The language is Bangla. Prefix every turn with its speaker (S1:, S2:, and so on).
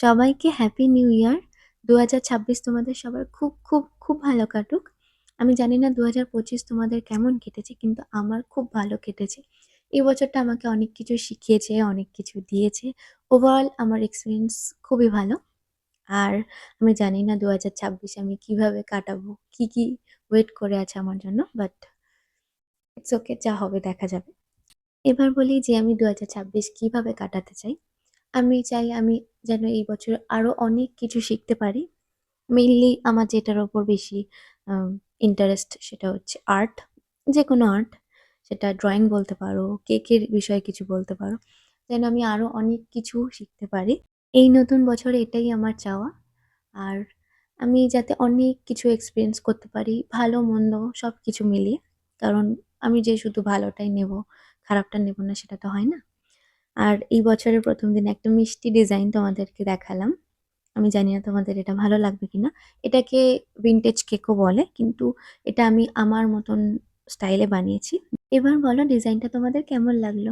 S1: সবাইকে হ্যাপি নিউ ইয়ার। ২০২৬ তোমাদের সবার খুব, খুব, খুব ভালো কাটুক। আমি জানি না ২০২৫ তোমাদের কেমন কেটেছে, কিন্তু আমার খুব ভালো কেটেছে। এই বছরটা আমাকে অনেক কিছু শিখিয়েছে, অনেক কিছু দিয়েছে। ওভারঅল আমার এক্সপেরিয়েন্স খুবই ভালো। আর আমি জানি না ২০২৬ আমি কিভাবে কাটাবো, কি, কি ওয়েট করে আছে আমার জন্য। বাট ইটস ওকে, যা হবে দেখা যাবে। এবার বলি যে আমি ২০২৬ কিভাবে কাটাতে চাই। আমি চাই আমি যেন এই বছর আরো অনেক কিছু শিখতে পারি। মেইনলি আমার যেটার ওপর বেশি ইন্টারেস্ট সেটা হচ্ছে আর্ট। যেকোনো আর্ট, সেটা ড্রয়িং বলতে পারো, কেকের বিষয়ে কিছু বলতে পারো। যেন আমি আরো অনেক কিছু শিখতে পারি। এই নতুন বছরে এটাই আমার চাওয়া। আর আমি যাতে অনেক কিছু এক্সপেরিয়েন্স করতে পারি, ভালো মন্দ সবকিছু মিলিয়ে। কারণ আমি যে শুধু ভালোটাই নেব, খারাপটা নেব না সেটা তো হয় না। আর এই বছরের ১ম দিনে একটা মিষ্টি ডিজাইন তোমাদেরকে দেখালাম। আমি জানি না তোমাদের এটা ভালো লাগবে কিনা। এটাকে ভিনটেজ কেকও বলে, কিন্তু এটা আমি আমার মতন স্টাইলে বানিয়েছি। এবার বলো ডিজাইনটা তোমাদের কেমন লাগলো?